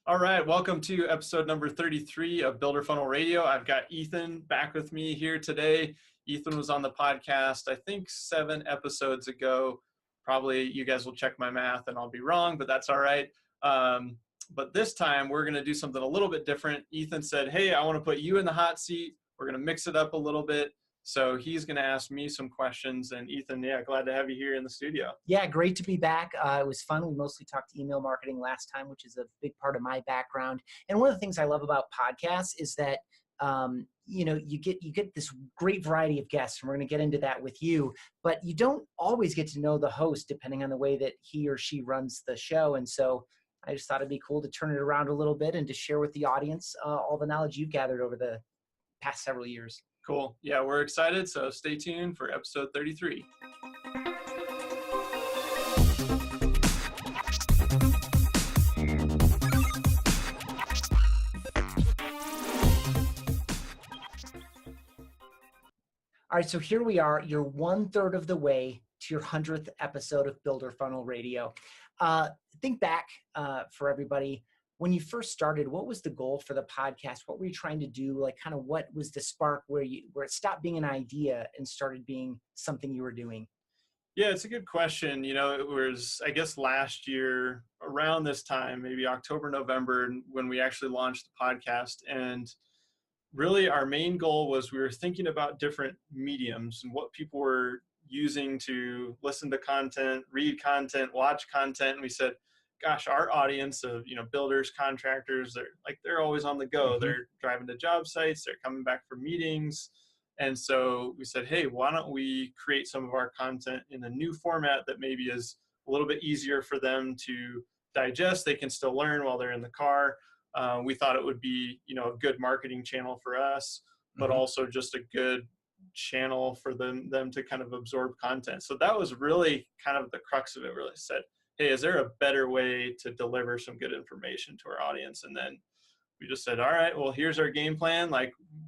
All right, welcome to episode number 33 of Builder Funnel Radio. I've got Ethan back with me here today. Ethan was on the podcast, I think 7 episodes ago. Probably you guys will check my math and I'll be wrong, but that's all right. But this time we're going to do something a little bit different. Ethan said, hey, I want to put you in the hot seat. We're going to mix it up a little bit. So he's going to ask me some questions. And Ethan, glad to have you here in the studio. Yeah, great to be back. It was fun. We mostly talked email marketing last time, which is a big part of my background. And one of the things I love about podcasts is that you get this great variety of guests, and we're going to get into that with you. But you don't always get to know the host depending on the way that he or she runs the show. And so I just thought it'd be cool to turn it around a little bit and to share with the audience all the knowledge you've gathered over the past several years. Cool. Yeah, we're excited. So stay tuned for episode 33. All right, so here we are. You're 1/3 of the way to your 100th episode of Builder Funnel Radio. Think back for everybody. When you first started, what was the goal for the podcast? What were you trying to do? Like, kind of what was the spark where it stopped being an idea and started being something you were doing? Yeah, it's a good question. It was, I guess, last year around this time, maybe October, November, when we actually launched the podcast. And really our main goal was we were thinking about different mediums and what people were using to listen to content, read content, watch content. And we said, gosh, our audience of, builders, contractors, they're always on the go. Mm-hmm. They're driving to job sites. They're coming back from meetings. And so we said, hey, why don't we create some of our content in a new format that maybe is a little bit easier for them to digest. They can still learn while they're in the car. We thought it would be, a good marketing channel for us, but mm-hmm. also just a good channel for them to kind of absorb content. So that was really kind of the crux of it. Really said, hey, is there a better way to deliver some good information to our audience? And then we just said, all right, well, here's our game plan.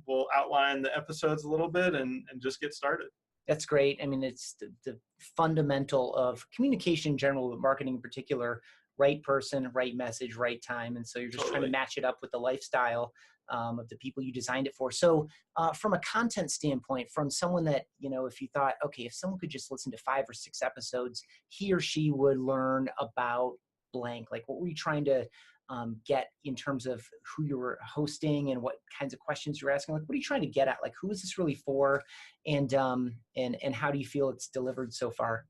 We'll outline the episodes a little bit and just get started. That's great. I mean, it's the fundamental of communication in general, but marketing in particular, right person, right message, right time. And so you're just trying to match it up with the lifestyle of the people you designed it for. So from a content standpoint, from someone that, if you thought, okay, if someone could just listen to 5 or 6 episodes, he or she would learn about blank. Like, what were you trying to get in terms of who you were hosting and what kinds of questions you're asking? Like, what are you trying to get at? Like, who is this really for? And how do you feel it's delivered so far?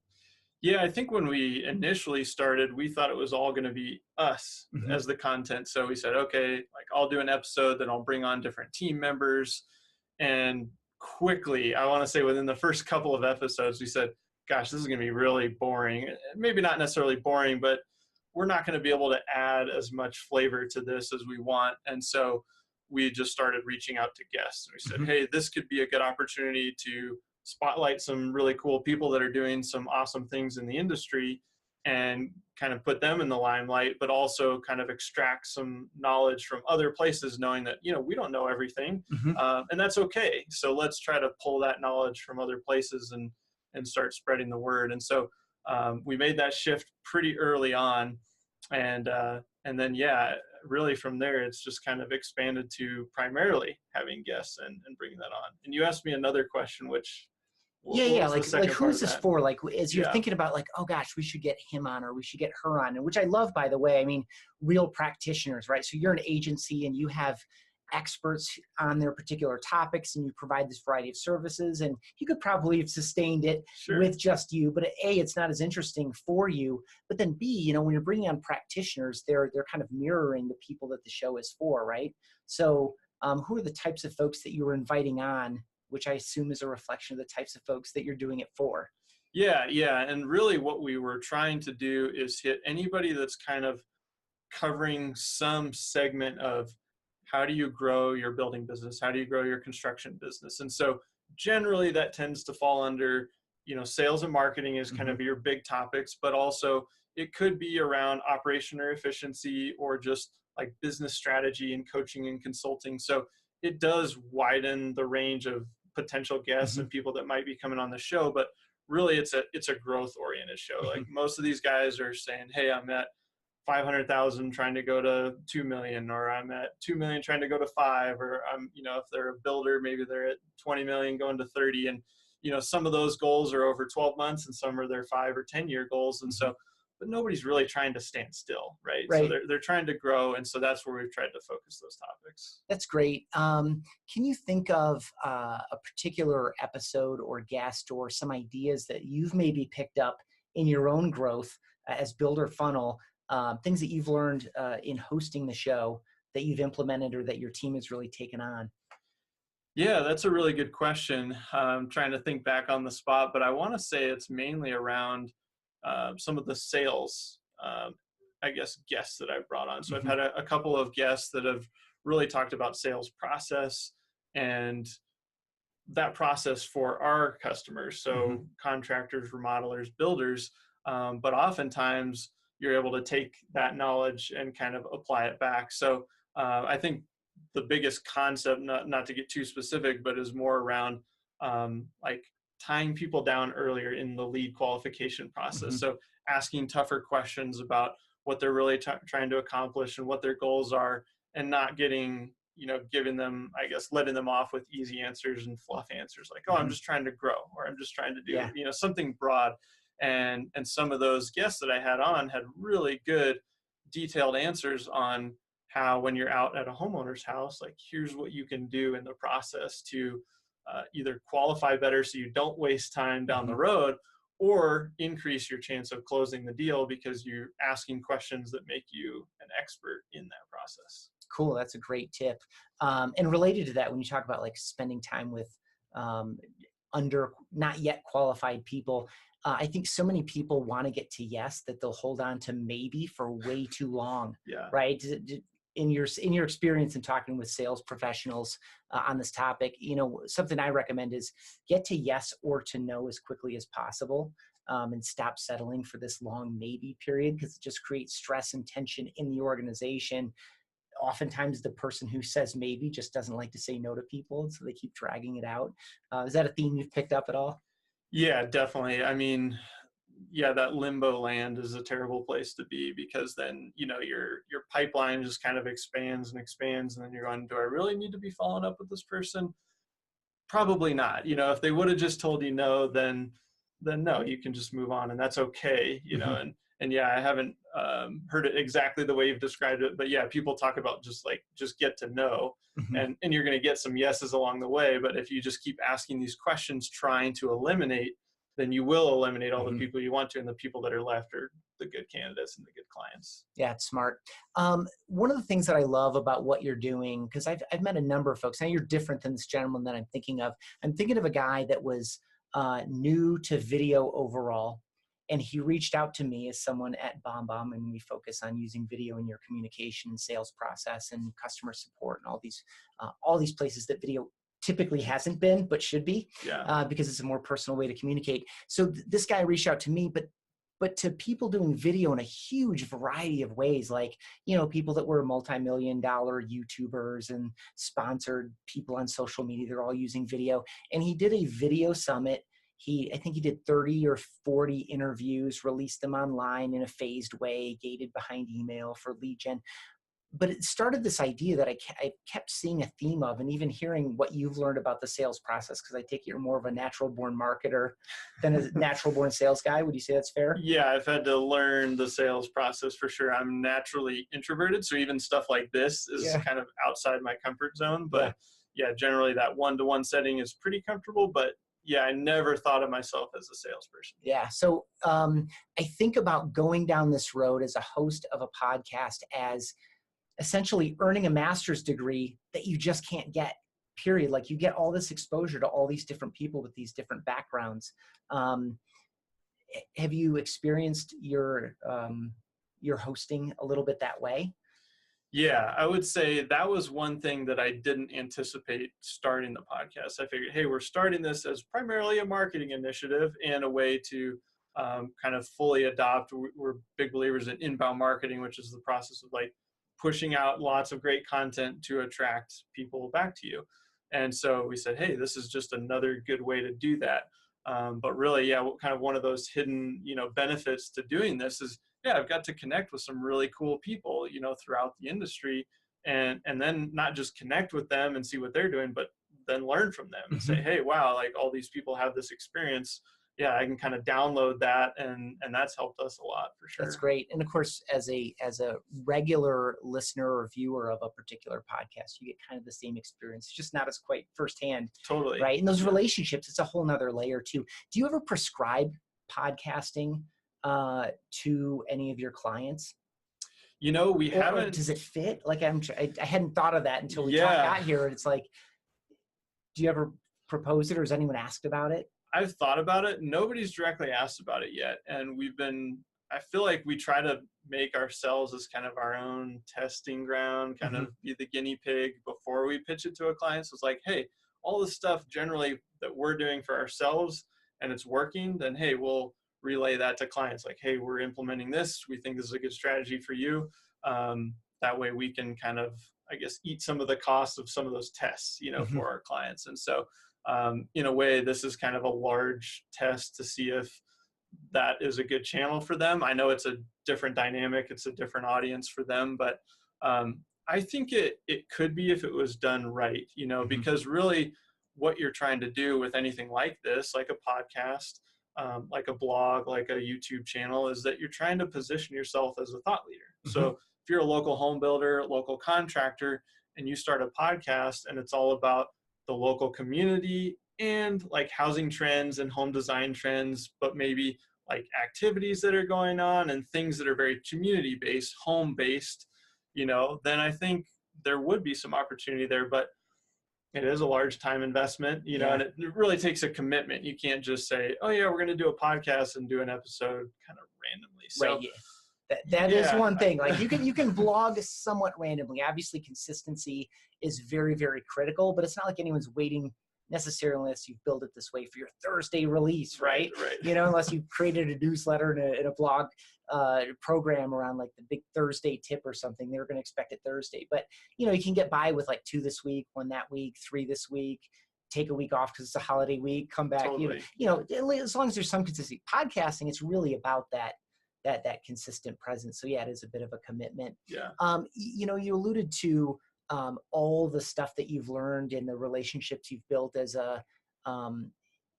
Yeah, I think when we initially started, we thought it was all going to be us mm-hmm. as the content. So we said, okay, I'll do an episode, then I'll bring on different team members. And quickly, I want to say within the first couple of episodes, we said, gosh, this is going to be really boring. Maybe not necessarily boring, but we're not going to be able to add as much flavor to this as we want. And so we just started reaching out to guests. And we said, mm-hmm. hey, this could be a good opportunity to spotlight some really cool people that are doing some awesome things in the industry and kind of put them in the limelight, but also kind of extract some knowledge from other places, knowing that, we don't know everything, mm-hmm. And that's okay. So let's try to pull that knowledge from other places and start spreading the word. And so we made that shift pretty early on. And then, really from there, it's just kind of expanded to primarily having guests and bringing that on. And you asked me another question, which... Like who is this for? Like, as you're thinking about, like, oh gosh, we should get him on or we should get her on, and which I love, by the way. I mean, real practitioners, right? So you're an agency and you have experts on their particular topics and you provide this variety of services, and you could probably have sustained it with just you, but A, it's not as interesting for you. But then B, when you're bringing on practitioners, they're kind of mirroring the people that the show is for, right? So who are the types of folks that you were inviting on, which I assume is a reflection of the types of folks that you're doing it for? Yeah. And really what we were trying to do is hit anybody that's kind of covering some segment of how do you grow your building business? How do you grow your construction business? And so generally that tends to fall under, sales and marketing is kind mm-hmm. of your big topics, but also it could be around operation or efficiency or just like business strategy and coaching and consulting. So it does widen the range of potential guests mm-hmm. and people that might be coming on the show, but really it's a growth oriented show. Mm-hmm. Like most of these guys are saying, hey, I'm at 500,000 trying to go to 2 million, or I'm at 2 million trying to go to 5, or I'm, if they're a builder, maybe they're at 20 million going to 30. And, some of those goals are over 12 months and some are their 5 or 10-year goals. And so, but nobody's really trying to stand still, right? So they're trying to grow. And so that's where we've tried to focus those topics. That's great. Can you think of a particular episode or guest or some ideas that you've maybe picked up in your own growth as Builder Funnel, things that you've learned in hosting the show that you've implemented or that your team has really taken on? Yeah, that's a really good question. I'm trying to think back on the spot, but I want to say it's mainly around some of the sales, guests that I've brought on. So I've had a couple of guests that have really talked about sales process and that process for our customers. So contractors, remodelers, builders, but oftentimes you're able to take that knowledge and kind of apply it back. So I think the biggest concept, not to get too specific, but is more around like tying people down earlier in the lead qualification process. So asking tougher questions about what they're really trying to accomplish and what their goals are, and not getting, giving them, letting them off with easy answers and fluff answers like, oh, I'm just trying to grow, or I'm just trying to do, something broad. And some of those guests that I had on had really good detailed answers on how, when you're out at a homeowner's house, like, here's what you can do in the process to either qualify better so you don't waste time down the road, or increase your chance of closing the deal because you're asking questions that make you an expert in that process. Cool. That's a great tip. And related to that, when you talk about like spending time with under not yet qualified people, I think so many people want to get to yes that they'll hold on to maybe for way too long. Yeah. Right. In your experience in talking with sales professionals on this topic, something I recommend is get to yes or to no as quickly as possible, and stop settling for this long maybe period, because it just creates stress and tension in the organization. Oftentimes the person who says maybe just doesn't like to say no to people, and so they keep dragging it out. Is that a theme you've picked up at all? Yeah, definitely. I mean, yeah, that limbo land is a terrible place to be, because then, your pipeline just kind of expands and expands. And then you're going, do I really need to be following up with this person? Probably not. If they would have just told you no, then no, you can just move on, and that's okay. And yeah, I haven't heard it exactly the way you've described it, but yeah, people talk about just get to know, and you're going to get some yeses along the way. But if you just keep asking these questions, trying to eliminate, then you will eliminate all the people you want to, and the people that are left are the good candidates and the good clients. Yeah, it's smart. One of the things that I love about what you're doing, because I've met a number of folks. Now you're different than this gentleman that I'm thinking of. I'm thinking of a guy that was new to video overall, and he reached out to me as someone at BombBomb, and we focus on using video in your communication and sales process and customer support and all these places that video typically hasn't been, but should be, because it's a more personal way to communicate. So this guy reached out to me, but to people doing video in a huge variety of ways, like, people that were multi-million-dollar YouTubers and sponsored people on social media, they're all using video. And he did a video summit. I think he did 30 or 40 interviews, released them online in a phased way, gated behind email for lead gen. But it started this idea that I kept seeing a theme of, and even hearing what you've learned about the sales process, because I take it you're more of a natural-born marketer than a natural-born sales guy. Would you say that's fair? Yeah, I've had to learn the sales process for sure. I'm naturally introverted, so even stuff like this is kind of outside my comfort zone. But yeah, generally that one-to-one setting is pretty comfortable. But yeah, I never thought of myself as a salesperson. Yeah. So I think about going down this road as a host of a podcast as essentially earning a master's degree that you just can't get, period. Like, you get all this exposure to all these different people with these different backgrounds. Have you experienced your hosting a little bit that way? Yeah, I would say that was one thing that I didn't anticipate starting the podcast. I figured, hey, we're starting this as primarily a marketing initiative and a way to kind of fully adopt. We're big believers in inbound marketing, which is the process of like pushing out lots of great content to attract people back to you. And so we said, hey, this is just another good way to do that. But really, yeah, kind of one of those hidden, benefits to doing this is, yeah, I've got to connect with some really cool people, throughout the industry, and then not just connect with them and see what they're doing, but then learn from them and say, Mhm. hey, wow, like all these people have this experience. Yeah, I can kind of download that, and that's helped us a lot for That's sure. great. And of course, as a regular listener or viewer of a particular podcast, you get kind of the same experience. It's just not as quite firsthand, Totally. right? And those Yeah. relationships, it's a whole nother layer too. Do you ever prescribe podcasting to any of your clients? We Or haven't. does it fit? Like I hadn't thought of that until we Yeah, got here. And it's like, do you ever propose it, or has anyone asked about it? I've thought about it. Nobody's directly asked about it yet. And I feel like we try to make ourselves as kind of our own testing ground, kind Mhm. of be the guinea pig before we pitch it to a client. So it's like, hey, all the stuff generally that we're doing for ourselves and it's working, then hey, we'll relay that to clients. Like, hey, we're implementing this. We think this is a good strategy for you. That way we can kind of, I guess, eat some of the cost of some of those tests, Mhm. for our clients. And so in a way, this is kind of a large test to see if that is a good channel for them. I know it's a different dynamic, it's a different audience for them, but I think it could be if it was done right, Mhm. because really what you're trying to do with anything like this, like a podcast, like a blog, like a YouTube channel, is that you're trying to position yourself as a thought leader. So Mhm. if you're a local home builder, local contractor, and you start a podcast and it's all about the local community and like housing trends and home design trends, but maybe like activities that are going on and things that are very community based, home based, then I think there would be some opportunity there. But it is a large time investment, Yeah. and it really takes a commitment. You can't just say, oh, yeah, we're going to do a podcast and do an episode kind of randomly. Right. So, Yeah. That is yeah, one thing. Like you can blog somewhat randomly. Obviously, consistency is very, very critical, but it's not like anyone's waiting necessarily unless you've built it this way for your Thursday release, right? right. Unless you've created a newsletter and a blog program around like the big Thursday tip or something. They're going to expect it Thursday, but you can get by with like 2 this week, 1 that week, 3 this week. Take a week off because it's a holiday week. Come back, Totally. As long as there's some consistency. Podcasting, it's really about that consistent presence. So yeah, it is a bit of a commitment. Yeah. You alluded to all the stuff that you've learned and the relationships you've built as a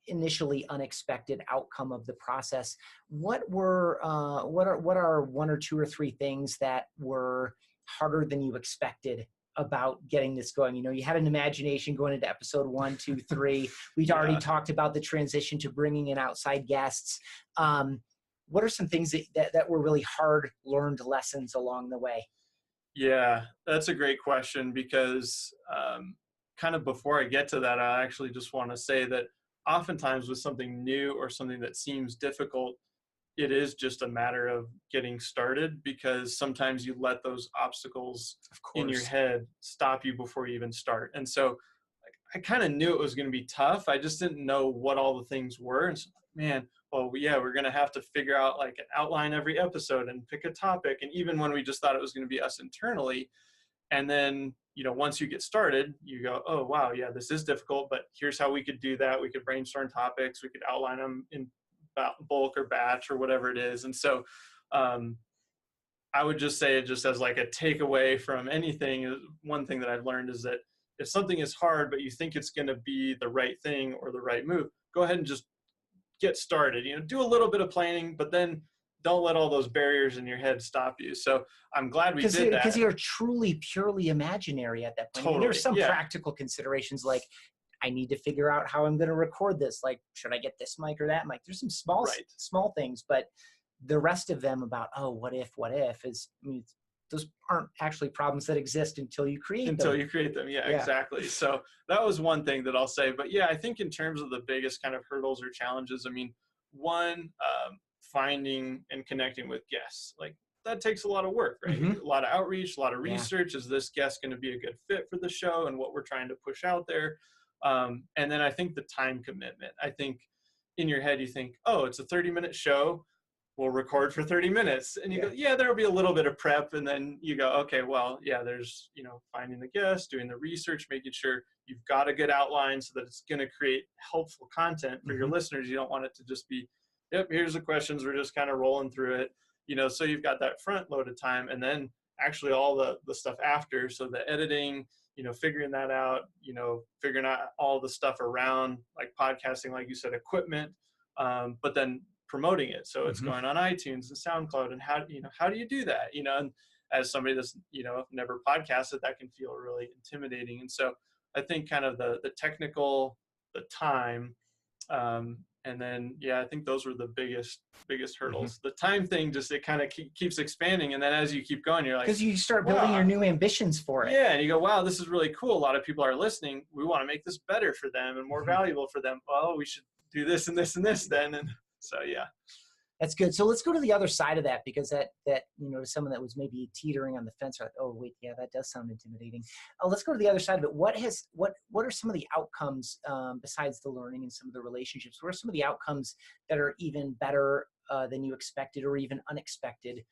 initially unexpected outcome of the process. What are 1 or 2 or 3 things that were harder than you expected about getting this going? You had an imagination going into episode 1, 2, 3. We'd already talked about the transition to bringing in outside guests. What are some things that were really hard learned lessons along the way? Yeah, that's a great question because kind of before I get to that, I actually just want to say that oftentimes with something new or something that seems difficult, it is just a matter of getting started, because sometimes you let those obstacles Of in your course. head stop you before you even start. And so I kind of knew it was going to be tough. I just didn't know what all the things were. And so, man, well, yeah, we're going to have to figure out like an outline every episode and pick a topic. And even when we just thought it was going to be us internally, and then, once you get started, you go, oh, wow, yeah, this is difficult, but here's how we could do that. We could brainstorm topics. We could outline them in bulk or batch or whatever it is. And so I would just say, just as like a takeaway from anything, one thing that I've learned is that if something is hard, but you think it's going to be the right thing or the right move, go ahead and just get started. Do a little bit of planning, but then don't let all those barriers in your head stop you. So I'm glad we did that. Because you're truly, purely imaginary at that point. Totally. I mean, there's some Yeah. practical considerations like, I need to figure out how I'm going to record this. Like, should I get this mic or that mic? There's some small things, but the rest of them about, oh, what if is, I mean, those aren't actually problems that exist until you create them. Yeah, exactly. So that was one thing that I'll say. But yeah, I think in terms of the biggest kind of hurdles or challenges, I mean, one, finding and connecting with guests, like that takes a lot of work, right? Mhm. A lot of outreach, a lot of Yeah. research. Is this guest going to be a good fit for the show and what we're trying to push out there? And then I think the time commitment. I think in your head, you think, oh, it's a 30-minute show. We'll record for 30 minutes. And you go, yeah, there'll be a little bit of prep. And then you go, okay, well, yeah, there's, finding the guest, doing the research, making sure you've got a good outline so that it's going to create helpful content for your listeners. You don't want it to just be, yep, here's the questions. We're just kind of rolling through it. so you've got that front loaded time, and then actually all the stuff after. So the editing, figuring that out, figuring out all the stuff around like podcasting, like you said, equipment, but then promoting it. So it's going on iTunes and SoundCloud, and how do you do that? And as somebody that's, never podcasted, that can feel really intimidating. And so I think kind of the technical, the time, and then, I think those were the biggest hurdles. The time thing, just, it kind of keeps expanding. And then as you keep going, you're like, because you start building your new ambitions for it. Yeah. And you go, wow, this is really cool. A lot of people are listening. We want to make this better for them and more valuable for them. Well, we should do this and this and this then. And so, yeah. That's good. So let's go to the other side of that, because that someone that was maybe teetering on the fence, like, oh wait, yeah, that does sound intimidating. Let's go to the other side of it. What are some of the outcomes besides the learning and some of the relationships? What are some of the outcomes that are even better than you expected, or even unexpected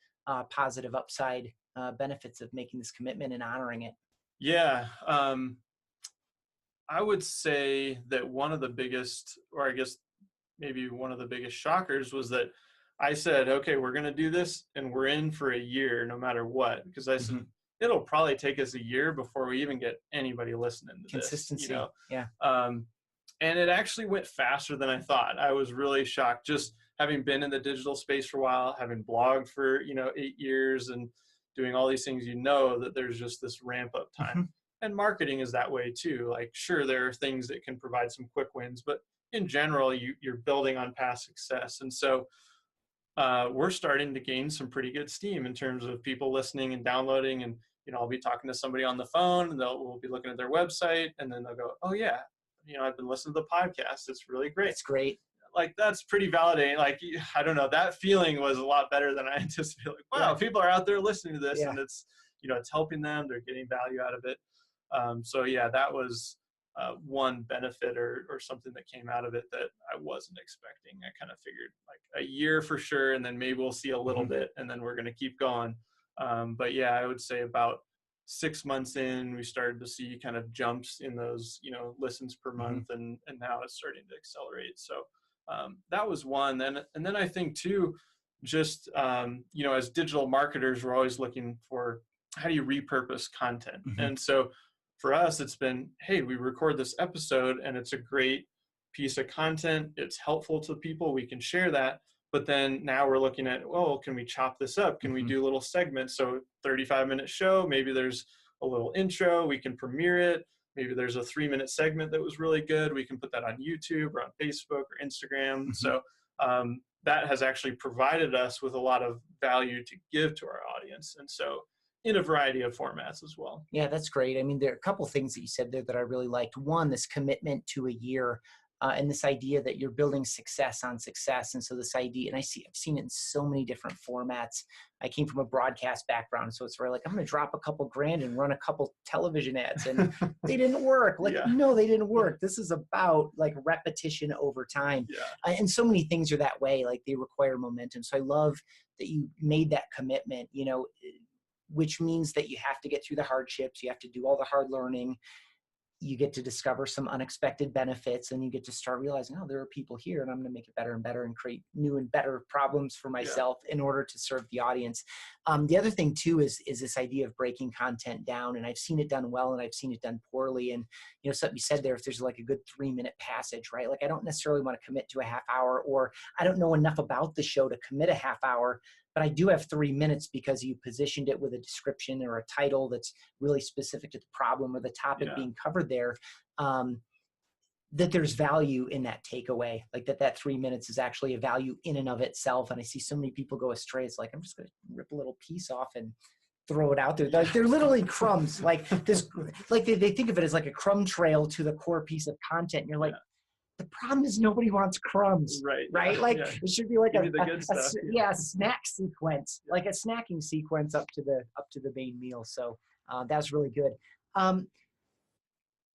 positive upside benefits of making this commitment and honoring it? Yeah. I would say that one of the biggest, or I guess maybe one of the biggest shockers, was that I said, okay, we're going to do this and we're in for a year no matter what. Because I said, it'll probably take us a year before we even get anybody listening to Consistency. this. Yeah. And it actually went faster than I thought. I was really shocked, just having been in the digital space for a while, having blogged for, 8 years and doing all these things, that there's just this ramp up time. And marketing is that way too. Like, sure, there are things that can provide some quick wins, but in general, you're building on past success. And so we're starting to gain some pretty good steam in terms of people listening and downloading. And, I'll be talking to somebody on the phone, and we'll be looking at their website, and then they'll go, oh yeah, I've been listening to the podcast. It's really great. It's great. Like, that's pretty validating. Like, I don't know, that feeling was a lot better than I anticipated. Like, wow, people are out there listening to this, and it's, it's helping them. They're getting value out of it. So yeah, that was one benefit or something that came out of it that I wasn't expecting. I kind of figured like a year for sure, and then maybe we'll see a little bit, and then we're going to keep going. But yeah, I would say about 6 months in, we started to see kind of jumps in those, listens per month, and now it's starting to accelerate. So that was one. And then I think too, just, as digital marketers, we're always looking for, how do you repurpose content? And so for us, it's been, hey, we record this episode and it's a great piece of content. It's helpful to people. We can share that. But then now we're looking at, well, can we chop this up? Can we do little segments? So 35-minute show, maybe there's a little intro. We can premiere it. Maybe there's a 3-minute segment that was really good. We can put that on YouTube or on Facebook or Instagram. So that has actually provided us with a lot of value to give to our audience. And so in a variety of formats as well. Yeah, that's great. I mean, there are a couple of things that you said there that I really liked. One, this commitment to a year, and this idea that you're building success on success. And so this idea, and I've seen it in so many different formats. I came from a broadcast background, so it's really like, I'm going to drop a couple grand and run a couple television ads, and they didn't work. No, they didn't work. This is about like repetition over time. And so many things are that way. Like, they require momentum. So I love that you made that commitment, which means that you have to get through the hardships. You have to do all the hard learning. You get to discover some unexpected benefits, and you get to start realizing, oh, there are people here, and I'm going to make it better and better and create new and better problems for myself in order to serve the audience. The other thing too is this idea of breaking content down, and I've seen it done well and I've seen it done poorly. And something you said there, if there's like a good 3-minute passage, right? Like, I don't necessarily want to commit to a half hour, or I don't know enough about the show to commit a half hour, but I do have 3 minutes because you positioned it with a description or a title that's really specific to the problem or the topic being covered there, that there's value in that takeaway, like that 3 minutes is actually a value in and of itself. And I see so many people go astray. It's like, I'm just going to rip a little piece off and throw it out there. Like, they're literally crumbs. Like this, like they think of it as like a crumb trail to the core piece of content. And you're like, the problem is nobody wants crumbs, right? Like, it should be like a snack sequence, like a snacking sequence up to the main meal. So that's really good.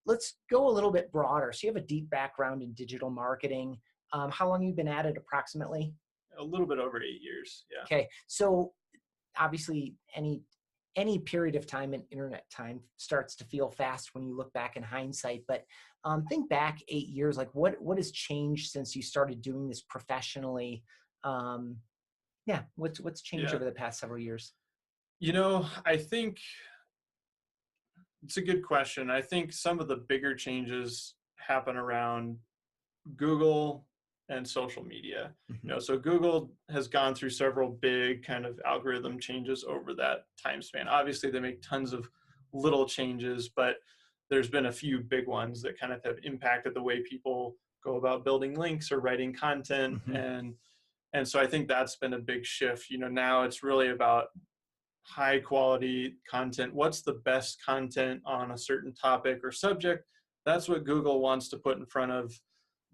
Let's go a little bit broader. So you have a deep background in digital marketing. How long have you been at it approximately? A little bit over 8 years. Yeah. Okay. So obviously any period of time in internet time starts to feel fast when you look back in hindsight, but think back 8 years, like what has changed since you started doing this professionally? Yeah. What's changed Yeah. over the past several years? I think it's a good question. I think some of the bigger changes happen around Google and social media. Hmm. So Google has gone through several big kind of algorithm changes over that time span. Obviously, they make tons of little changes, but there's been a few big ones that kind of have impacted the way people go about building links or writing content. Hmm. And so I think that's been a big shift. Now it's really about high quality content. What's the best content on a certain topic or subject? That's what Google wants to put in front of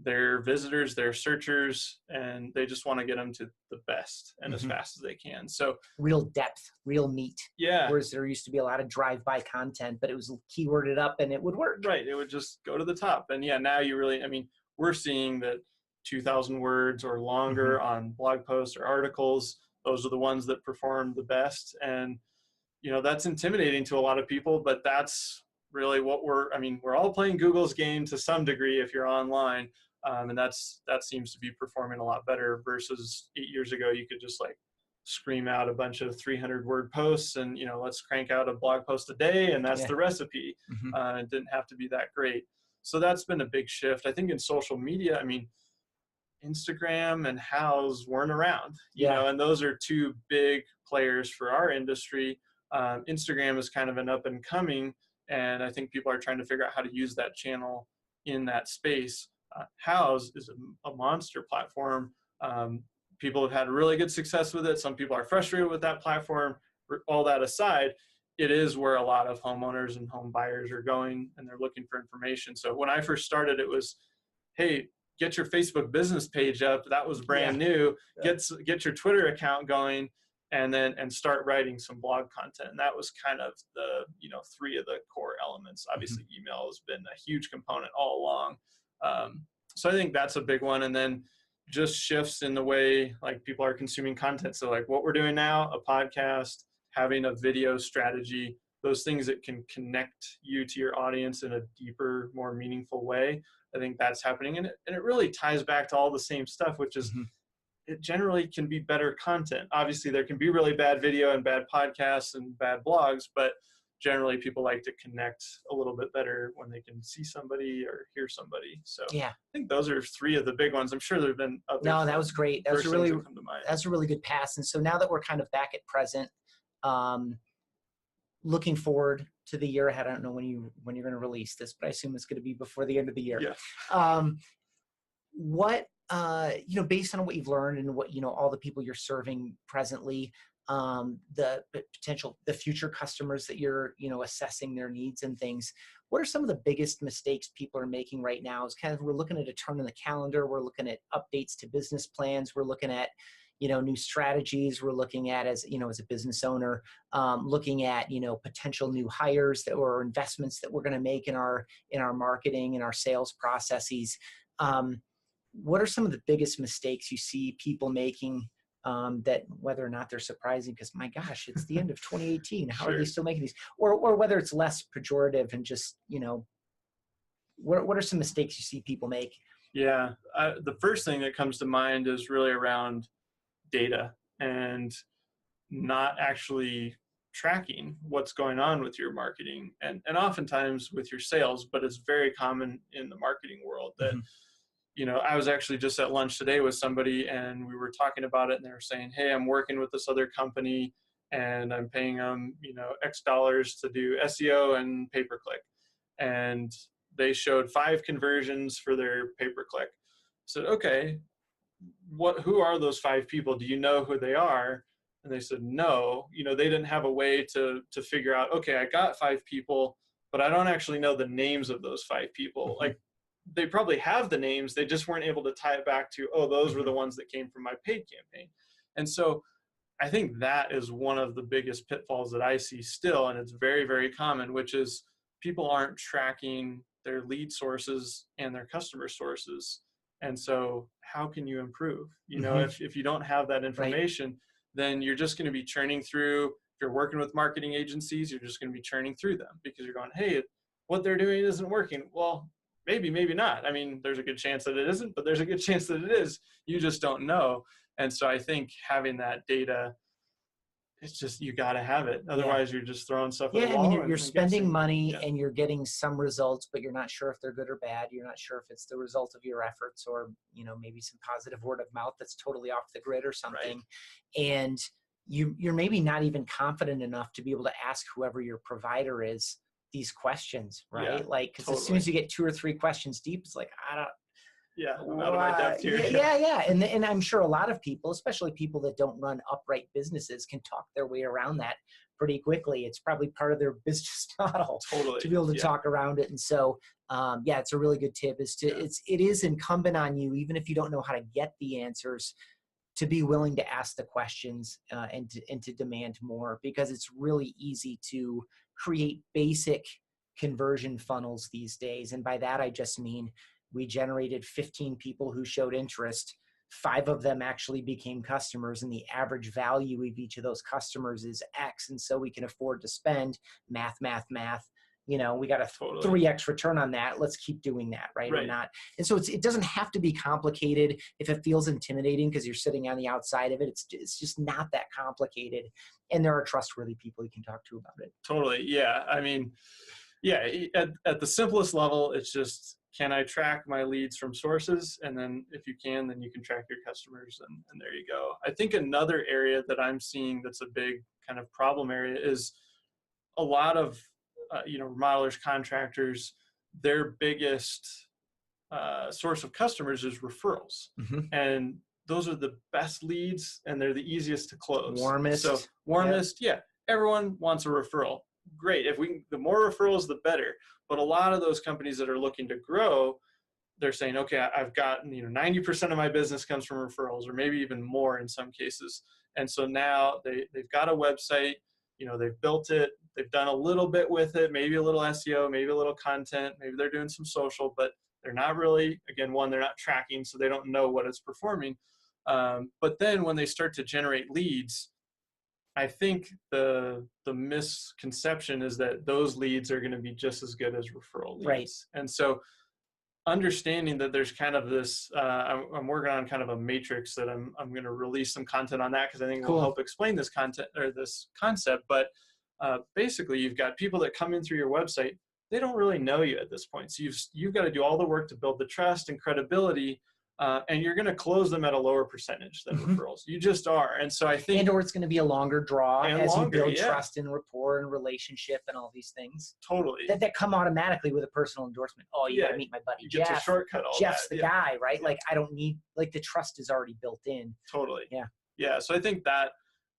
their visitors, their searchers, and they just want to get them to the best and as Hmm. fast as they can. So, Real depth, real meat. yeah, Whereas there used to be a lot of drive-by content, but it was keyworded up and it would work. right. It would just go to the top. And yeah, now we're seeing that 2,000 words or Hmm. longer on blog posts or articles, those are the ones that perform the best. And that's intimidating to a lot of people, but that's really what we're all playing Google's game to some degree if you're online. And that seems to be performing a lot better versus 8 years ago. You could just like scream out a bunch of 300 word posts and, let's crank out a blog post a day. And that's Yeah. the recipe. Hmm. It didn't have to be that great. So that's been a big shift. I think in social media, Instagram and House weren't around, Yeah. and those are two big players for our industry. Instagram is kind of an up and coming, and I think people are trying to figure out how to use that channel in that space. House is a monster platform. People have had really good success with it. Some people are frustrated with that platform. All that aside, it is where a lot of homeowners and home buyers are going, and they're looking for information. So when I first started, it was, hey, get your Facebook business page up. That was brand Yeah. new. Get your Twitter account going, and start writing some blog content. And that was kind of the three of the core elements. Hmm. Obviously, email has been a huge component all along. So I think that's a big one. And then just shifts in the way like people are consuming content. So like what we're doing now, a podcast, having a video strategy, those things that can connect you to your audience in a deeper, more meaningful way. I think that's happening. And it really ties back to all the same stuff, which is Hmm. it generally can be better content. Obviously, there can be really bad video and bad podcasts and bad blogs, but generally people like to connect a little bit better when they can see somebody or hear somebody. So Yeah. I think those are three of the big ones. I'm sure there have been others. No, that was great. That was First things that come to mind. that's a really good pass. And so now that we're kind of back at present, um, looking forward to the year ahead. I don't know when you're going to release this, but I assume it's going to be before the end of the year. Yeah. What based on what you've learned and what all the people you're serving presently, the future customers that you're assessing their needs and things, what are some of the biggest mistakes people are making right now? Is kind of, we're looking at a turn in the calendar, we're looking at updates to business plans, we're looking at new strategies, we're looking at as a business owner, looking at potential new hires or investments that we're going to make in our marketing and our sales processes. What are some of the biggest mistakes you see people making, that whether or not they're surprising, because my gosh, it's the end of 2018. How Sure. are they still making these? Or whether it's less pejorative and just, what are some mistakes you see people make? Yeah. The first thing that comes to mind is really around data and not actually tracking what's going on with your marketing and oftentimes with your sales, but it's very common in the marketing world that, Mm-hmm. I was actually just at lunch today with somebody and we were talking about it and they were saying, hey, I'm working with this other company and I'm paying them, X dollars to do SEO and pay-per-click. And they showed 5 conversions for their pay-per-click. I said, okay, who are those 5 people? Do you know who they are? And they said, no, they didn't have a way to figure out, okay, I got 5 people, but I don't actually know the names of those 5 people. Mm-hmm. Like they probably have the names. They just weren't able to tie it back to, oh, those were the ones that came from my paid campaign. And so I think that is one of the biggest pitfalls that I see still. And it's very, very common, which is people aren't tracking their lead sources and their customer sources. And so how can you improve? If you don't have that information, right, then you're just going to be churning through. If you're working with marketing agencies, you're just going to be churning through them because you're going, hey, what they're doing isn't working. Well, maybe not. There's a good chance that it isn't, but there's a good chance that it is. You just don't know. And so I think having that data, it's just, you got to have it. Otherwise you're just throwing stuff at the wall. I mean, you're and spending guessing. money and you're getting some results, but you're not sure if they're good or bad. You're not sure if it's the result of your efforts or, maybe some positive word of mouth that's totally off the grid or something. Right. And you're maybe not even confident enough to be able to ask whoever your provider is these questions, right? Because as soon as you get 2 or 3 questions deep, it's like, I don't, I'm out of my depth here. Yeah. And I'm sure a lot of people, especially people that don't run upright businesses, can talk their way around that pretty quickly. It's probably part of their business model to be able to talk around it. And so, it's a really good tip. It is incumbent on you, even if you don't know how to get the answers, to be willing to ask the questions and to demand more, because it's really easy to create basic conversion funnels these days. And by that, I just mean, we generated 15 people who showed interest. 5 of them actually became customers, and the average value of each of those customers is X. And so we can afford to spend math. We got a 3X return on that. Let's keep doing that, right? Or not. And so it doesn't have to be complicated. If it feels intimidating because you're sitting on the outside of it, it's just not that complicated. And there are trustworthy people you can talk to about it. Totally. Yeah. I mean, at the simplest level, it's just, can I track my leads from sources? And then if you can, then you can track your customers, and there you go. I think another area that I'm seeing that's a big kind of problem area is a lot of, remodelers, contractors, their biggest source of customers is referrals. Mm-hmm. And those are the best leads, and they're the easiest to close. Warmest. Everyone wants a referral. Great. The more referrals, the better. But a lot of those companies that are looking to grow, they're saying, okay, I've gotten, 90% of my business comes from referrals, or maybe even more in some cases. And so now they've got a website, they've built it, they've done a little bit with it, maybe a little SEO, maybe a little content, maybe they're doing some social, but they're not really, again, they're not tracking, so they don't know what it's performing. But then when they start to generate leads, I think the misconception is that those leads are going to be just as good as referral leads. Right. And so understanding that there's kind of this, I'm working on kind of a matrix that I'm going to release some content on that, because I think it will help explain this content or this concept. But basically, you've got people that come in through your website. They don't really know you at this point. So you've got to do all the work to build the trust and credibility. And you're going to close them at a lower percentage than referrals. You just are. And so I think, or it's going to be a longer draw as you build trust and rapport and relationship and all these things. Totally. That come automatically with a personal endorsement. Oh, you got to meet my buddy Jeff. You get to shortcut all Jeff's that. the guy, right? Like, I don't need, the trust is already built in. Totally. Yeah. Yeah. So I think that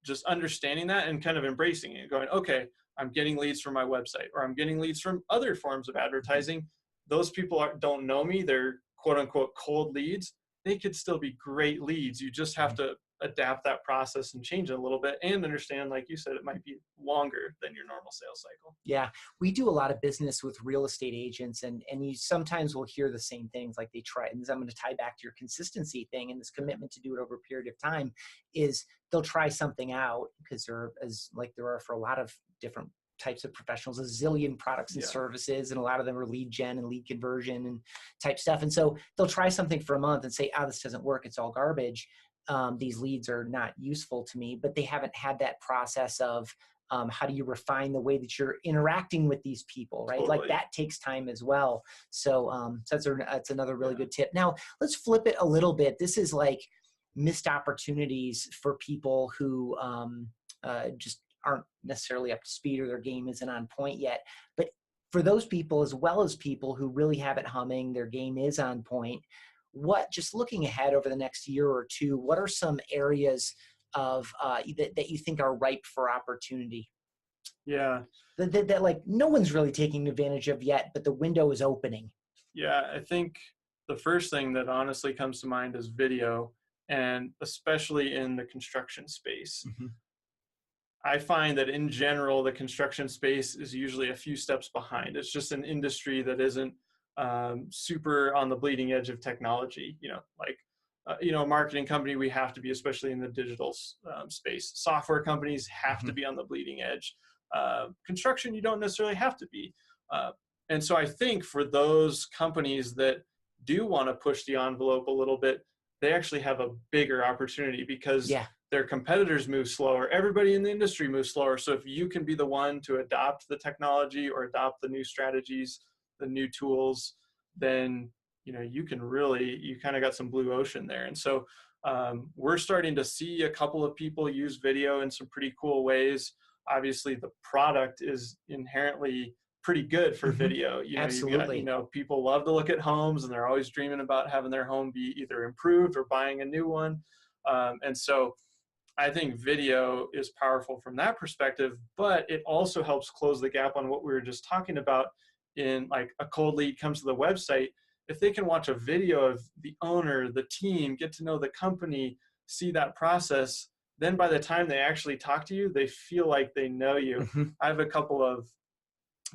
just understanding that and kind of embracing it, going, okay, I'm getting leads from my website, or I'm getting leads from other forms of advertising. Those people don't know me. They're quote unquote cold leads. They could still be great leads. You just have to adapt that process and change it a little bit, and understand, like you said, it might be longer than your normal sales cycle. Yeah. We do a lot of business with real estate agents, and you sometimes will hear the same things, like they try, and I'm going to tie back to your consistency thing and this commitment to do it over a period of time, is they'll try something out, because there are for a lot of different types of professionals, a zillion products and services, and a lot of them are lead gen and lead conversion and type stuff. And so they'll try something for a month and say, this doesn't work. It's all garbage. These leads are not useful to me, but they haven't had that process of how do you refine the way that you're interacting with these people, right? Totally. Like that takes time as well. So, that's another really good tip. Now let's flip it a little bit. This is like missed opportunities for people who just aren't necessarily up to speed, or their game isn't on point yet. But for those people, as well as people who really have it humming, their game is on point, just looking ahead over the next year or two, what are some areas of that you think are ripe for opportunity? Yeah. That like no one's really taking advantage of yet, but the window is opening. Yeah. I think the first thing that honestly comes to mind is video, and especially in the construction space. Mm-hmm. I find that in general, the construction space is usually a few steps behind. It's just an industry that isn't super on the bleeding edge of technology. A marketing company, we have to be, especially in the digital space. Software companies have to be on the bleeding edge. Construction, you don't necessarily have to be. And so I think for those companies that do want to push the envelope a little bit, they actually have a bigger opportunity because Yeah. their competitors move slower. Everybody in the industry moves slower. So if you can be the one to adopt the technology or adopt the new strategies, the new tools, then you can really, you kind of got some blue ocean there. And so we're starting to see a couple of people use video in some pretty cool ways. Obviously, the product is inherently pretty good for video. Absolutely. You've got, people love to look at homes, and they're always dreaming about having their home be either improved or buying a new one. And so I think video is powerful from that perspective, but it also helps close the gap on what we were just talking about. In like a cold lead comes to the website, if they can watch a video of the owner, the team, get to know the company, see that process, then by the time they actually talk to you, they feel like they know you. I have a couple of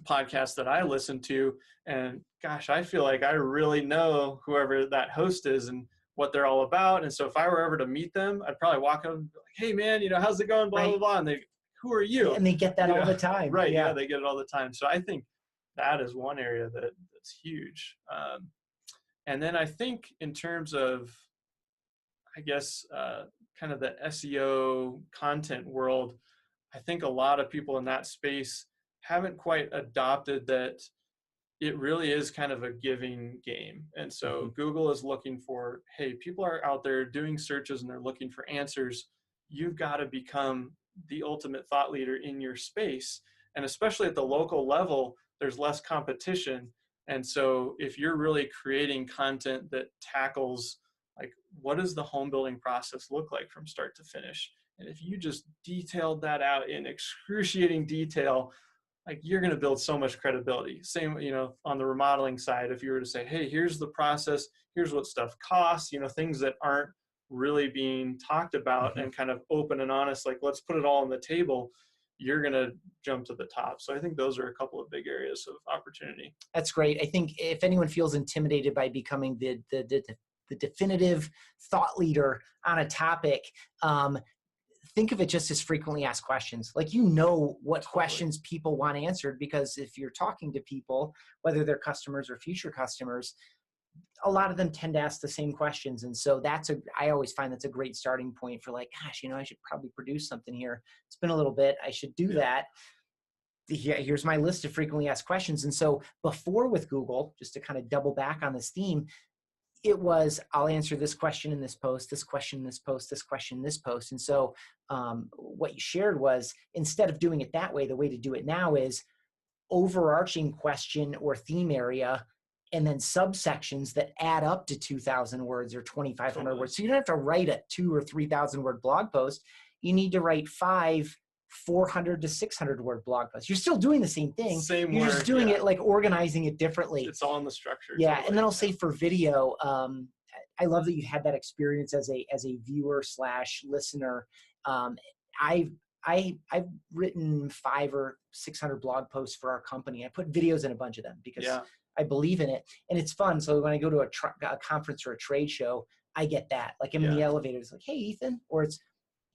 podcasts that I listen to, and gosh, I feel like I really know whoever that host is and what they're all about. And so if I were ever to meet them, I'd probably walk up and be like, hey man, how's it going? Blah, blah, blah. And they, who are you? And they get that all the time. Right. Yeah. They get it all the time. So I think that is one area that's huge. And then I think in terms of, I guess, kind of the SEO content world, I think a lot of people in that space haven't quite adopted that it really is kind of a giving game. And so Google is looking for, hey, people are out there doing searches and they're looking for answers. You've got to become the ultimate thought leader in your space. And especially at the local level, there's less competition. And so if you're really creating content that tackles, like, what does the home building process look like from start to finish? And if you just detailed that out in excruciating detail, like, you're going to build so much credibility. Same, on the remodeling side, if you were to say, hey, here's the process, here's what stuff costs, things that aren't really being talked about and kind of open and honest, like, let's put it all on the table, you're going to jump to the top. So I think those are a couple of big areas of opportunity. That's great. I think if anyone feels intimidated by becoming the definitive thought leader on a topic, think of it just as frequently asked questions. Like, what questions people want answered, because if you're talking to people, whether they're customers or future customers, a lot of them tend to ask the same questions. And so I always find that's a great starting point for, like, gosh, I should probably produce something here. It's been a little bit, I should do that. Here's my list of frequently asked questions. And so before, with Google, just to kind of double back on this theme, it was, I'll answer this question in this post, this question in this post, this question in this post. And so what you shared was, instead of doing it that way, the way to do it now is overarching question or theme area, and then subsections that add up to 2,000 words or 2,500 words. So you don't have to write a 2,000 or 3,000 word blog post. You need to write 5 400 to 600 word blog posts. You're still doing the same thing. You're just doing it, like, organizing it differently. It's all in the structure. Yeah. Totally. And then I'll say for video, I love that you had that experience as a viewer / listener. I've written 500 or 600 blog posts for our company. I put videos in a bunch of them because I believe in it, and it's fun. So when I go to a conference or a trade show, I get that. Like, I'm in the elevator, it's like, hey, Ethan, or it's,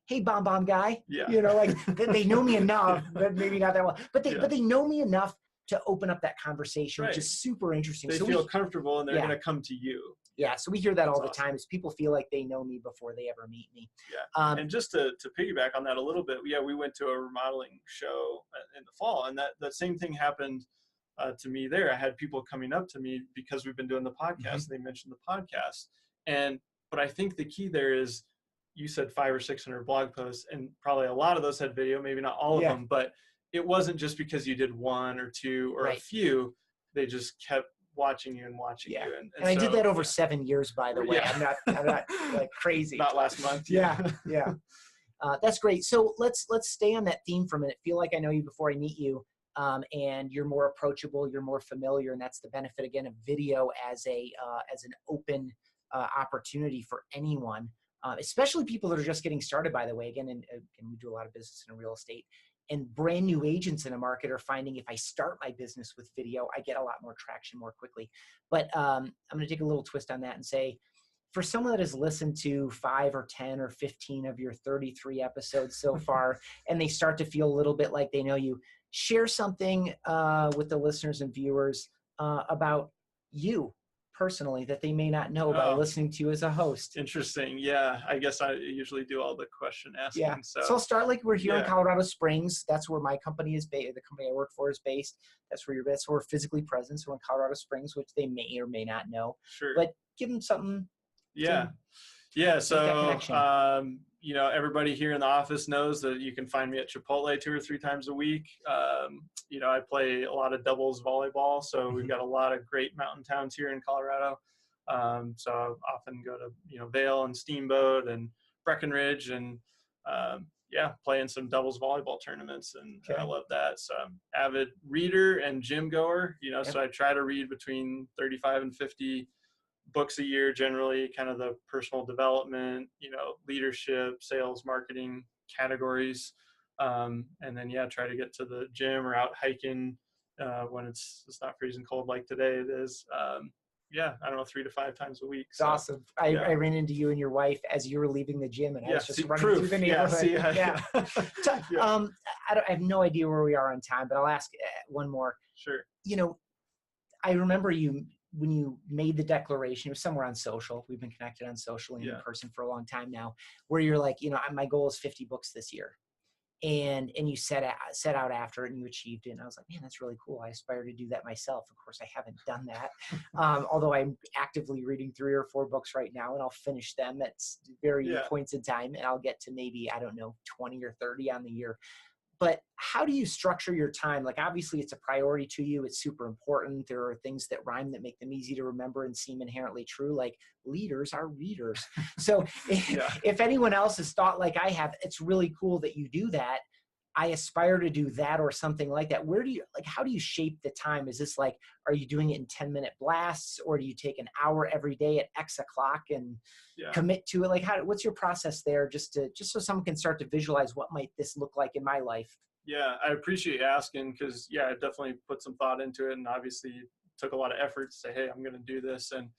hey, BombBomb guy. Like, they know me enough, but maybe not that well, but they know me enough to open up that conversation, which is super interesting. They feel comfortable, and they're going to come to you. Yeah. So we hear that all the time, is people feel like they know me before they ever meet me. Yeah. And just to piggyback on that a little bit, we went to a remodeling show in the fall, and that same thing happened to me there. I had people coming up to me because we've been doing the podcast. They mentioned the podcast. But I think the key there is, you said 500 or 600 blog posts, and probably a lot of those had video, maybe not all of them, but it wasn't just because you did 1 or 2 or a few. They just kept watching you and watching you. And I did that over 7 years, by the way. I'm not like crazy. Not last month. Yeah. That's great. So let's stay on that theme for a minute. Feel like I know you before I meet you. And you're more approachable, you're more familiar, and that's the benefit, again, of video as an open opportunity for anyone, especially people that are just getting started, by the way. Again, and we do a lot of business in real estate, and brand new agents in a market are finding, if I start my business with video, I get a lot more traction more quickly. But I'm going to take a little twist on that and say, for someone that has listened to 5 or 10 or 15 of your 33 episodes so far, and they start to feel a little bit like they know you, share something with the listeners and viewers about you personally that they may not know by listening to you as a host? Interesting. Yeah. I guess I usually do all the question asking. Yeah. So I'll start like we're here in Colorado Springs. That's where my company is based. The company I work for is based. That's where you're based. So we're physically present. So we're in Colorado Springs, which they may or may not know. Sure. But give them something. Yeah. So, everybody here in the office knows that you can find me at Chipotle 2 or 3 times a week. I play a lot of doubles volleyball. So we've got a lot of great mountain towns here in Colorado. So I often go to, Vail and Steamboat and Breckenridge and, play in some doubles volleyball tournaments. And I love that. So I'm avid reader and gym goer, so I try to read between 35 and 50 books a year, generally kind of the personal development, leadership, sales, marketing categories. And then, try to get to the gym or out hiking when it's not freezing cold like today it is. I don't know, 3 to 5 times a week. It's awesome. I ran into you and your wife as you were leaving the gym, and I was just running through the neighborhood. I have no idea where we are on time, but I'll ask one more. Sure. I remember when you made the declaration, it was somewhere on social. We've been connected on social and in person for a long time now, where you're like, my goal is 50 books this year. And you set out after it and you achieved it. And I was like, man, that's really cool. I aspire to do that myself. Of course, I haven't done that. Although I'm actively reading 3 or 4 books right now, and I'll finish them at varying points in time. And I'll get to maybe, 20 or 30 on the year. But how do you structure your time? Like, obviously it's a priority to you. It's super important. There are things that rhyme that make them easy to remember and seem inherently true. Like, leaders are readers. So if anyone else has thought like I have, it's really cool that you do that. I aspire to do that or something like that. How do you shape the time? Is this like, are you doing it in 10-minute blasts, or do you take an hour every day at X o'clock and commit to it? Like, what's your process there, just so someone can start to visualize what might this look like in my life? Yeah, I appreciate you asking, because I definitely put some thought into it, and obviously took a lot of effort to say, hey, I'm going to do this. And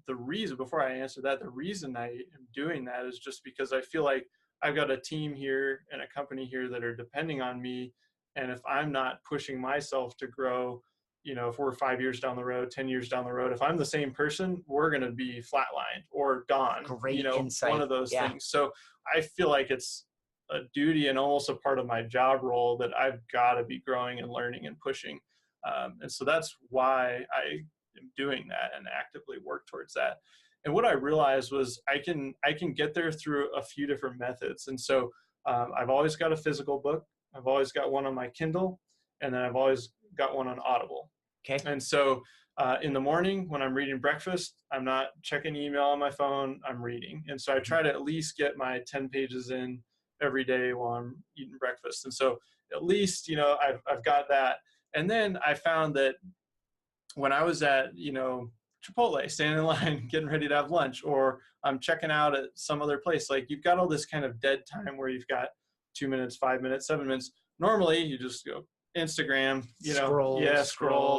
the reason, before I answer that, the reason I am doing that is just because I feel like I've got a team here and a company here that are depending on me. And if I'm not pushing myself to grow, if we're 5 years down the road, 10 years down the road, if I'm the same person, we're going to be flatlined or gone. Great insight. One of those things. So I feel like it's a duty and almost a part of my job role that I've got to be growing and learning and pushing. And so that's why I am doing that and actively work towards that. And what I realized was I can get there through a few different methods. And so I've always got a physical book. I've always got one on my Kindle, and then I've always got one on Audible. Okay. And so in the morning when I'm reading breakfast, I'm not checking email on my phone, I'm reading. And so I try to at least get my 10 pages in every day while I'm eating breakfast. And so at least, I've got that. And then I found that when I was at, Chipotle, standing in line, getting ready to have lunch, or I'm checking out at some other place, like, you've got all this kind of dead time where you've got 2 minutes, 5 minutes, 7 minutes. Normally you just go Instagram, scroll,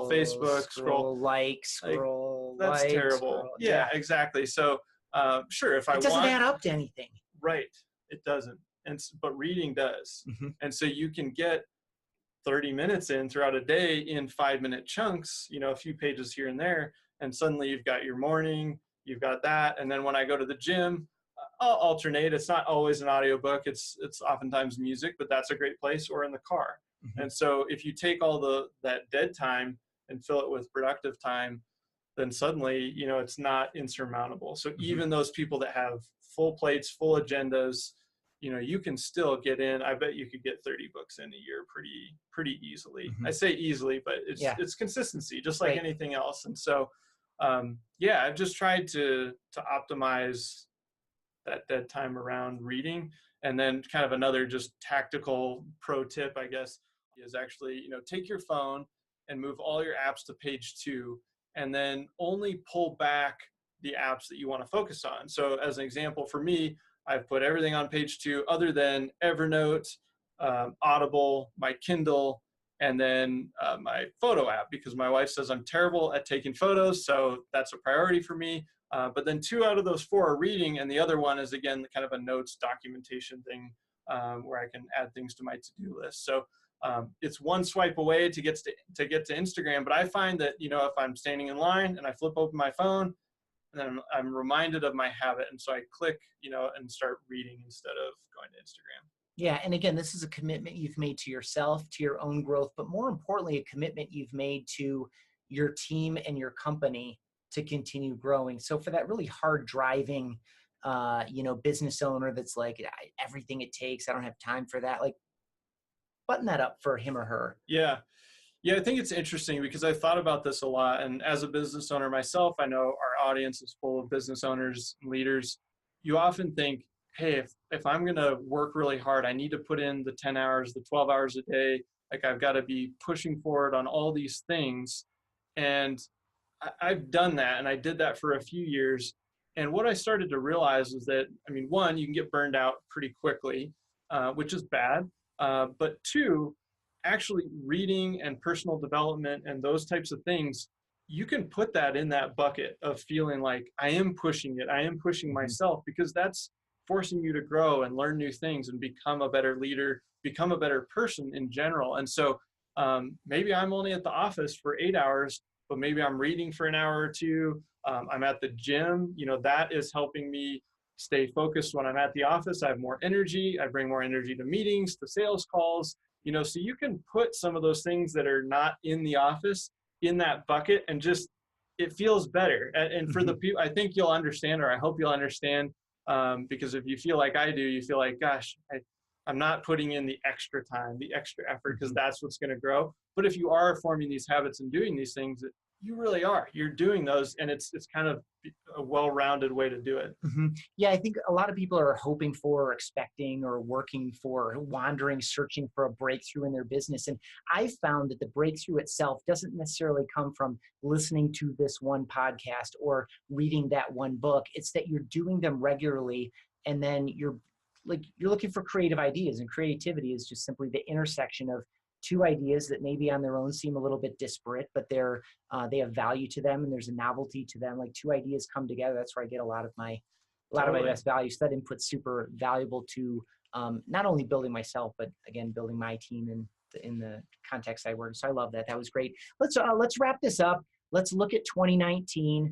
Facebook, scroll, that's terrible. Yeah, exactly. So sure, if it doesn't add up to anything. Right. It doesn't. But reading does. Mm-hmm. And so you can get 30 minutes in throughout a day in 5-minute chunks, a few pages here and there. And suddenly you've got your morning, you've got that. And then when I go to the gym, I'll alternate. It's not always an audiobook. It's oftentimes music, but that's a great place, or in the car. Mm-hmm. And so if you take all that dead time and fill it with productive time, then suddenly, it's not insurmountable. So mm-hmm. even those people that have full plates, full agendas, you can still get in. I bet you could get 30 books in a year pretty easily. Mm-hmm. I say easily, but it's consistency, just like anything else. And so, I've just tried to optimize that dead time around reading. And then kind of another just tactical pro tip, I guess, is actually, take your phone and move all your apps to page 2, and then only pull back the apps that you want to focus on. So as an example, for me, I've put everything on page 2 other than Evernote, Audible, my Kindle, and then my photo app, because my wife says I'm terrible at taking photos. So that's a priority for me. But then 2 out of those 4 are reading. And the other one is, again, kind of a notes documentation thing where I can add things to my to-do list. So It's one swipe away to get to Instagram. But I find that, if I'm standing in line and I flip open my phone, and then I'm reminded of my habit. And so I click, and start reading instead of going to Instagram. Yeah. And again, this is a commitment you've made to yourself, to your own growth, but more importantly, a commitment you've made to your team and your company to continue growing. So for that really hard driving, business owner that's like, everything it takes, I don't have time for that. Like, button that up for him or her. Yeah. Yeah, I think it's interesting because I thought about this a lot. And as a business owner myself, I know our audience is full of business owners and leaders. You often think, hey, if I'm going to work really hard, I need to put in the 10 hours, the 12 hours a day. Like, I've got to be pushing forward on all these things. And I've done that. And I did that for a few years. And what I started to realize is that, one, you can get burned out pretty quickly, which is bad. But two, actually reading and personal development and those types of things, you can put that in that bucket of feeling like I am pushing it. I am pushing myself, because that's forcing you to grow and learn new things and become a better leader, become a better person in general. And so maybe I'm only at the office for 8 hours, but maybe I'm reading for an hour or two. I'm at the gym, that is helping me stay focused when I'm at the office. I have more energy. I bring more energy to meetings, to sales calls. So you can put some of those things that are not in the office in that bucket, and just, it feels better. And for the people, I think you'll understand, or I hope you'll understand, because if you feel like I do, you feel like, gosh, I'm not putting in the extra time, the extra effort, because that's what's going to grow. But if you are forming these habits and doing these things, you really are. You're doing those, and it's kind of a well-rounded way to do it. Yeah, I think a lot of people are hoping for, or expecting, or working for, wandering, searching for a breakthrough in their business. And I found that the breakthrough itself doesn't necessarily come from listening to this one podcast or reading that one book. It's that you're doing them regularly, and then you're looking for creative ideas. And creativity is just simply the intersection of two ideas that maybe on their own seem a little bit disparate, but they have value to them, and there's a novelty to them. Like, two ideas come together. That's where I get a lot of my best value. So that input's super valuable to not only building myself, but again, building my team in the context I work. So I love that. That was great. Let's wrap this up. Let's look at 2019.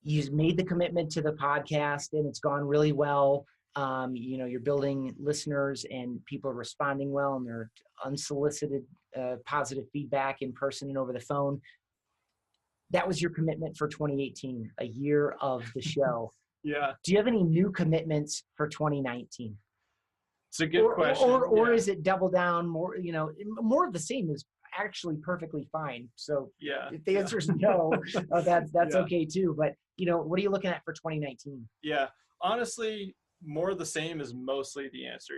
You've made the commitment to the podcast, and it's gone really well. You're building listeners, and people are responding well, and they're unsolicited positive feedback in person and over the phone. That was your commitment for 2018, a year of the show. Yeah. Do you have any new commitments for 2019? It's a good question. Or is it double down more, more of the same is actually perfectly fine. So if the answer is no, that's okay too. But, what are you looking at for 2019? Yeah, honestly, more of the same is mostly the answer.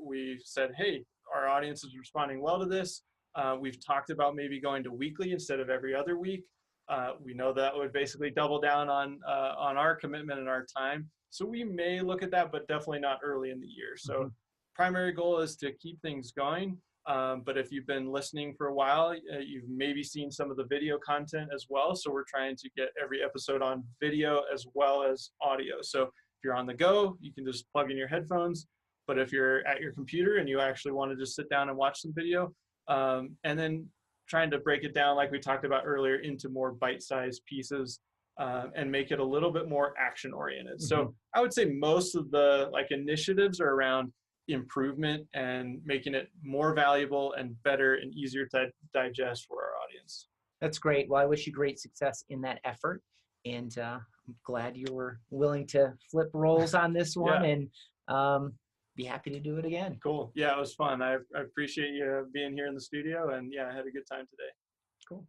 We said, hey, our audience is responding well to this. We've talked about maybe going to weekly instead of every other week. We know that would basically double down on our commitment and our time. So we may look at that, but definitely not early in the year. So primary goal is to keep things going. But if you've been listening for a while, you've maybe seen some of the video content as well. So we're trying to get every episode on video as well as audio. So if you're on the go, you can just plug in your headphones. But if you're at your computer and you actually want to just sit down and watch some video, and then trying to break it down, like we talked about earlier, into more bite-sized pieces, and make it a little bit more action-oriented. So I would say most of the initiatives are around improvement and making it more valuable and better and easier to digest for our audience. That's great. Well, I wish you great success in that effort. And I'm glad you were willing to flip roles on this one, and be happy to do it again. Cool. Yeah, it was fun. I appreciate you being here in the studio, and I had a good time today. Cool.